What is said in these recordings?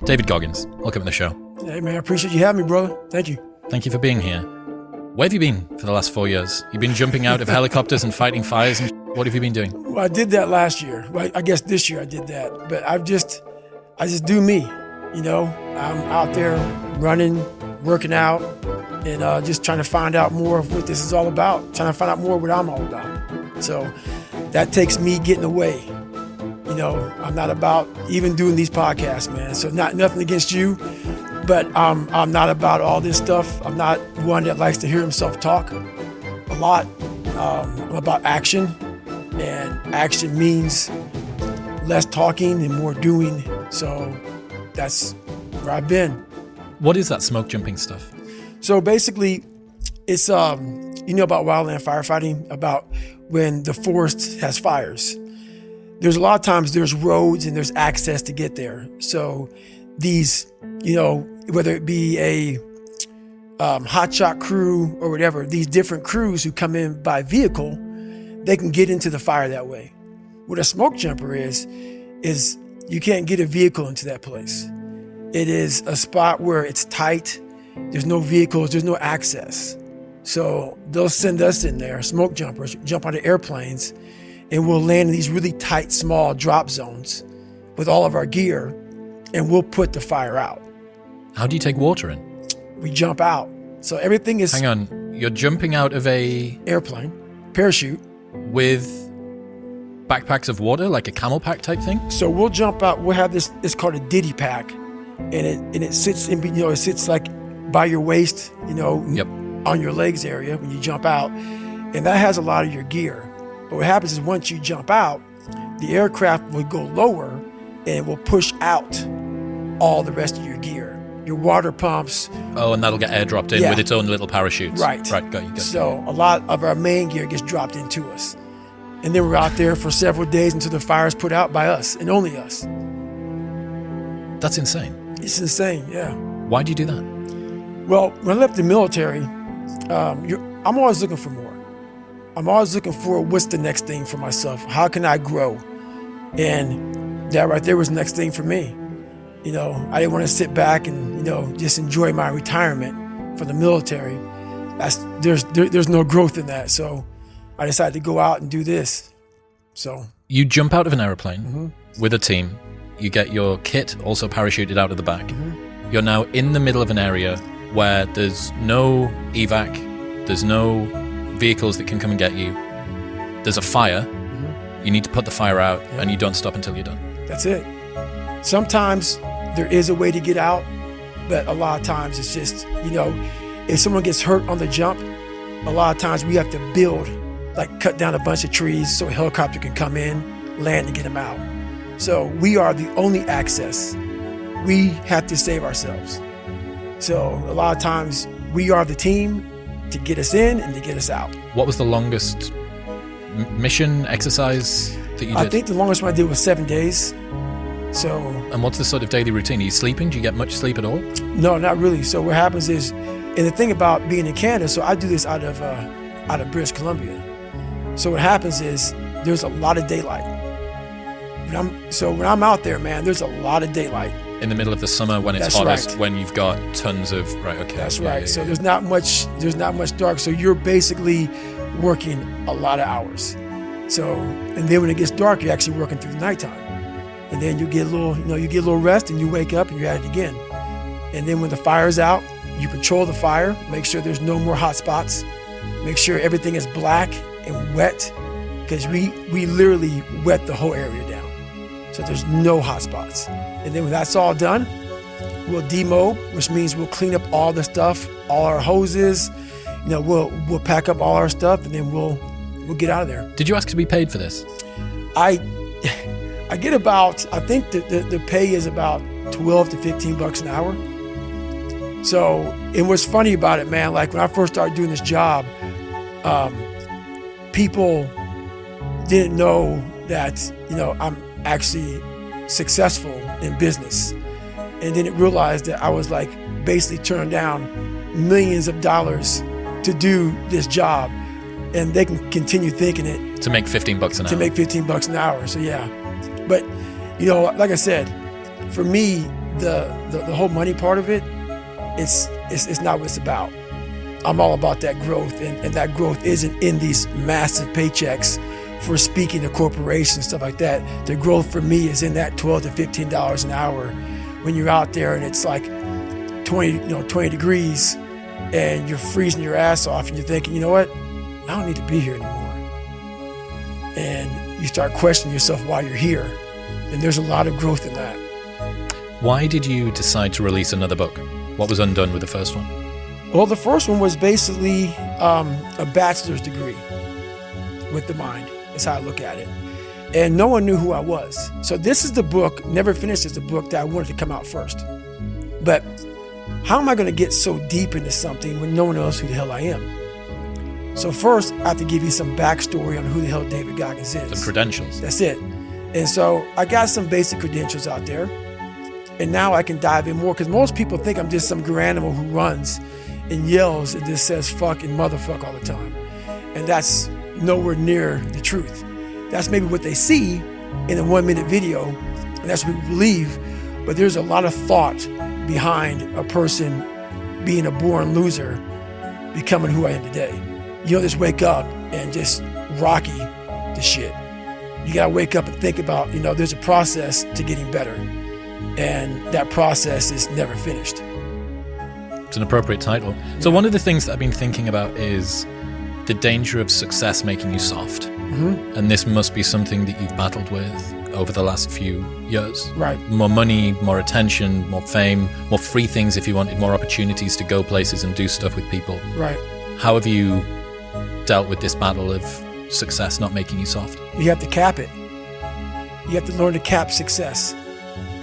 David Goggins, welcome to the show. Hey, man, I appreciate you having me, brother. Thank you. Thank you for being here. Where have you been for the last 4 years? You've been jumping out of helicopters and fighting fires, and what have you been doing? Well, I did that last year. Well, I guess this year I did that. But I just do me, you know. I'm out there running, working out, and just trying to find out more of what this is all about, trying to find out more what I'm all about. So that takes me getting away. You know, I'm not about even doing these podcasts, man. So nothing against you, but I'm not about all this stuff. I'm not one that likes to hear himself talk a lot. I'm about action, and action means less talking and more doing. So that's where I've been. What is that smoke jumping stuff? So basically, it's you know about wildland firefighting, about when the forest has fires. There's a lot of times there's roads and there's access to get there. So these, you know, whether it be a hotshot crew or whatever, these different crews who come in by vehicle, they can get into the fire that way. What a smoke jumper is you can't get a vehicle into that place. It is a spot where it's tight. There's no vehicles, there's no access. So they'll send us in there, smoke jumpers, jump out of airplanes, and we'll land in these really tight, small drop zones with all of our gear, and we'll put the fire out. How do you take water in? We jump out. So everything is... Hang on, you're jumping out of a... airplane, parachute. With backpacks of water, like a camel pack type thing? So we'll jump out, we'll have this, it's called a ditty pack, and it sits in, you know, it sits like by your waist, you know, Yep. on your legs area when you jump out, and that has a lot of your gear. But what happens is once you jump out, the aircraft will go lower and it will push out all the rest of your gear, your water pumps. Oh, and that'll get airdropped in Yeah. with its own little parachutes. Right. Right, got you. So a lot of our main gear gets dropped into us. And then we're out there for several days until the fire is put out by us and only us. That's insane. It's insane, yeah. Why do you do that? Well, when I left the military, I'm always looking for more. I'm always looking for what's the next thing for myself. How can I grow? And that right there was the next thing for me. You know, I didn't want to sit back and, you know, just enjoy my retirement from the military. There's no growth in that. So I decided to go out and do this. So you jump out of an aeroplane with a team. You get your kit also parachuted out of the back. You're now in the middle of an area where there's no evac, there's no vehicles that can come and get you. There's a fire. You need to put the fire out, and you don't stop until you're done. That's it. Sometimes there is a way to get out, but a lot of times it's just, you know, if someone gets hurt on the jump, a lot of times we have to build, like cut down a bunch of trees so a helicopter can come in, land, and get them out. So we are the only access. We have to save ourselves. So a lot of times we are the team to get us in and to get us out. What was the longest mission exercise that you did? I think the longest one I did was 7 days. So. And what's the sort of daily routine? Are you sleeping? Do you get much sleep at all? No, not really. So what happens is, and the thing about being in Canada, so I do this out of British Columbia. So what happens is there's a lot of daylight. When I'm out there, man, there's a lot of daylight. In the middle of the summer when it's That's hottest, right. when you've got tons of, right, okay. That's yeah, right. yeah, So yeah. there's not much dark. So you're basically working a lot of hours. So, and then when it gets dark, you're actually working through the nighttime. And then you get a little rest and you wake up and you're at it again. And then when the fire's out, you patrol the fire, make sure there's no more hot spots, make sure everything is black and wet, because we literally wet the whole area down. So there's no hot spots. And then when that's all done, we'll demob, which means we'll clean up all the stuff, all our hoses, you know, we'll pack up all our stuff, and then we'll get out of there. Did you ask to be paid for this? I get about, I think the pay is about 12 to 15 bucks an hour. So, and what's funny about it, man, like when I first started doing this job, people didn't know that, you know, I'm actually successful in business, and didn't realize that I was like basically turning down millions of dollars to do this job, and they can continue thinking it to make 15 bucks an hour. To make 15 bucks an hour. So yeah, but you know, like I said, for me, the whole money part of it, it's not what it's about. I'm all about that growth, and that growth isn't in these massive paychecks for speaking to corporations, stuff like that. The growth for me is in that $12 to $15 an hour when you're out there and it's like 20 degrees and you're freezing your ass off and you're thinking, you know what, I don't need to be here anymore. And you start questioning yourself why you're here. And there's a lot of growth in that. Why did you decide to release another book? What was undone with the first one? Well, the first one was basically a bachelor's degree with the mind, is how I look at it. And no one knew who I was. So this is the book, Never Finished is the book that I wanted to come out first. But how am I going to get so deep into something when no one knows who the hell I am? So first, I have to give you some backstory on who the hell David Goggins is. Some credentials. That's it. And so I got some basic credentials out there. And now I can dive in more, because most people think I'm just some animal who runs and yells and just says fuck and motherfuck all the time. And that's nowhere near the truth. That's maybe what they see in a 1-minute video, and that's what people believe. But there's a lot of thought behind a person being a born loser, becoming who I am today. You don't just wake up and just rocky the shit. You gotta wake up and think about, there's a process to getting better. And that process is never finished. It's an appropriate title. So one of the things that I've been thinking about is the danger of success making you soft. Mm-hmm. And this must be something that you've battled with over the last few years. Right. More money, more attention, more fame, more free things if you wanted, more opportunities to go places and do stuff with people. Right. How have you dealt with this battle of success not making you soft? You have to cap it. You have to learn to cap success.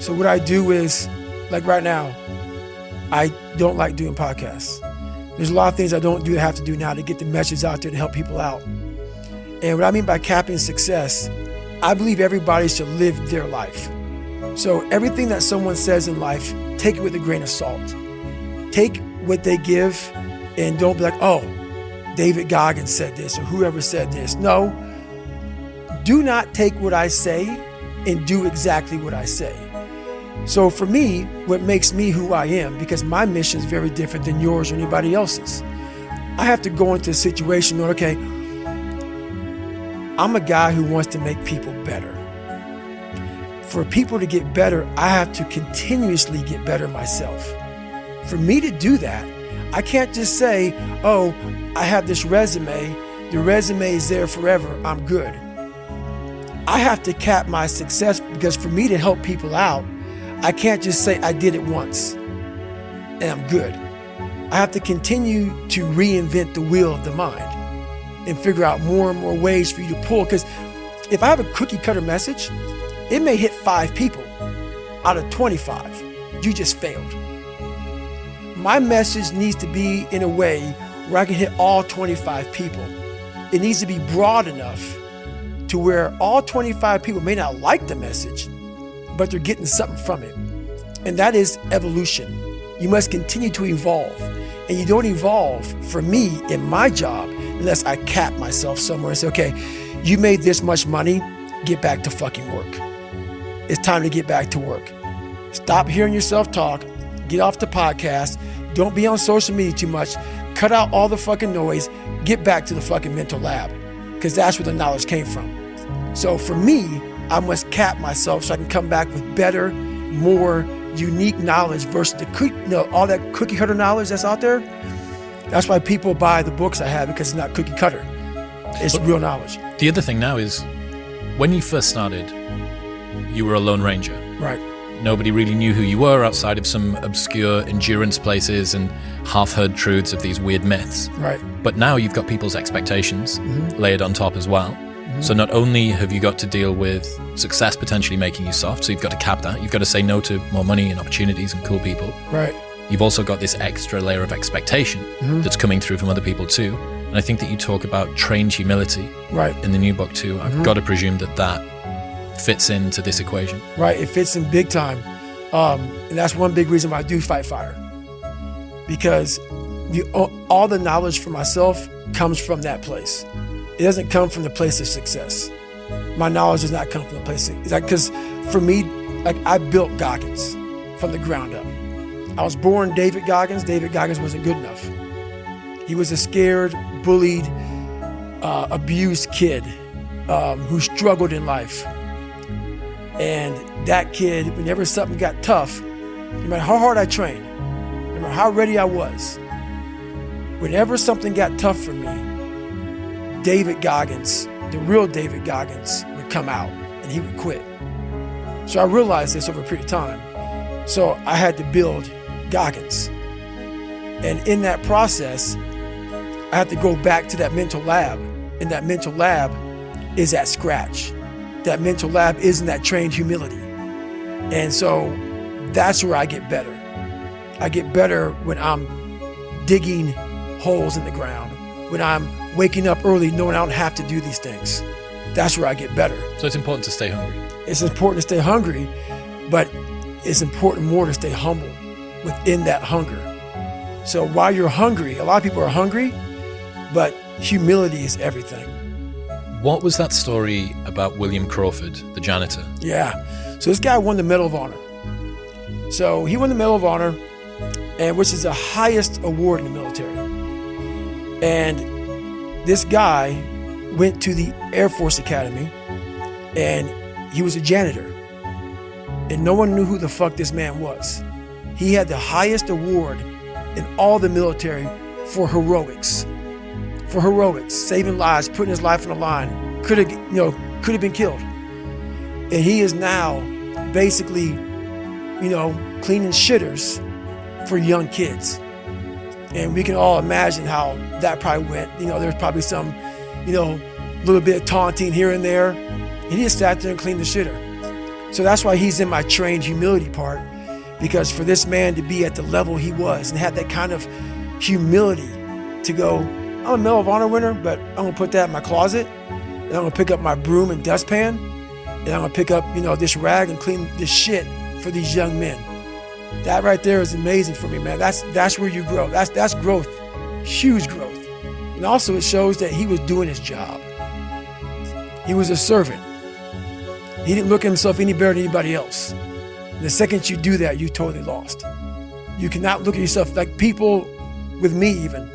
So what I do is, like right now, I don't like doing podcasts. There's a lot of things I don't do that I have to do now to get the message out there to help people out. And what I mean by capping success, I believe everybody should live their life. So everything that someone says in life, take it with a grain of salt. Take what they give and don't be like, oh, David Goggins said this or whoever said this. No, do not take what I say and do exactly what I say. So for me, what makes me who I am, because my mission is very different than yours or anybody else's. I have to go into a situation going, okay, I'm a guy who wants to make people better. For people to get better, I have to continuously get better myself. For me to do that, I can't just say, oh, I have this resume. The resume is there forever. I'm good. I have to cap my success, because for me to help people out, I can't just say I did it once and I'm good. I have to continue to reinvent the wheel of the mind and figure out more and more ways for you to pull. Because if I have a cookie cutter message, it may hit 5 people out of 25. You just failed. My message needs to be in a way where I can hit all 25 people. It needs to be broad enough to where all 25 people may not like the message, but they're getting something from it. And that is evolution. You must continue to evolve. And you don't evolve, for me, in my job, unless I cap myself somewhere and say, okay, you made this much money, get back to fucking work. It's time to get back to work. Stop hearing yourself talk, get off the podcast, don't be on social media too much, cut out all the fucking noise, get back to the fucking mental lab, because that's where the knowledge came from. So for me, I must cap myself so I can come back with better, more unique knowledge versus all that cookie cutter knowledge that's out there. That's why people buy the books I have, because it's not cookie cutter. It's real knowledge. The other thing now is, when you first started, you were a lone ranger. Right. Nobody really knew who you were outside of some obscure endurance places and half-heard truths of these weird myths. Right. But now you've got people's expectations layered on top as well. So not only have you got to deal with success potentially making you soft, so you've got to cap that, you've got to say no to more money and opportunities and cool people. Right. You've also got this extra layer of expectation that's coming through from other people too. And I think that you talk about trained humility in the new book too. I've got to presume that that fits into this equation. Right, it fits in big time. And that's one big reason why I do fight fire. Because all the knowledge for myself comes from that place. It doesn't come from the place of success. My knowledge does not come from the place of, because for me, like, I built Goggins from the ground up. I was born David Goggins. David Goggins wasn't good enough. He was a scared, bullied, abused kid who struggled in life. And that kid, whenever something got tough, no matter how hard I trained, no matter how ready I was, whenever something got tough for me, David Goggins, the real David Goggins, would come out and he would quit. So I realized this over a period of time. So I had to build Goggins. And in that process, I had to go back to that mental lab. And that mental lab is at scratch. That mental lab is in that trained humility. And so that's where I get better. I get better when I'm digging holes in the ground, when I'm waking up early knowing I don't have to do these things. That's where I get better. So it's important to stay hungry. It's important to stay hungry, but it's important more to stay humble within that hunger. So while you're hungry, a lot of people are hungry, but humility is everything. What was that story about William Crawford, the janitor? Yeah. So this guy won the Medal of Honor. So he won the Medal of Honor, and which is the highest award in the military. And this guy went to the Air Force Academy, and he was a janitor. And no one knew who the fuck this man was. He had the highest award in all the military for heroics. For heroics, saving lives, putting his life on the line. Could have been killed. And he is now basically, cleaning shitters for young kids. And we can all imagine how that probably went. There's probably some, little bit of taunting here and there. And he just sat there and cleaned the shitter. So that's why he's in my trained humility part, because for this man to be at the level he was and have that kind of humility to go, I'm a Medal of Honor winner, but I'm gonna put that in my closet, and I'm gonna pick up my broom and dustpan, and I'm gonna pick up, this rag and clean this shit for these young men. That right there is amazing for me, man. That's where you grow. That's growth, huge growth. And also it shows that he was doing his job. He was a servant. He didn't look at himself any better than anybody else. And the second you do that, you totally lost. You cannot look at yourself like people, with me even.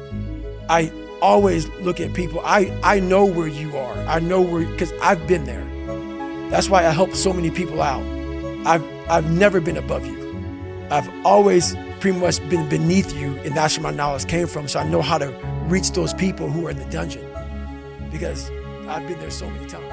I always look at people. I know where you are. I know where, because I've been there. That's why I help so many people out. I've never been above you. I've always pretty much been beneath you, and that's where my knowledge came from. So I know how to reach those people who are in the dungeon, because I've been there so many times.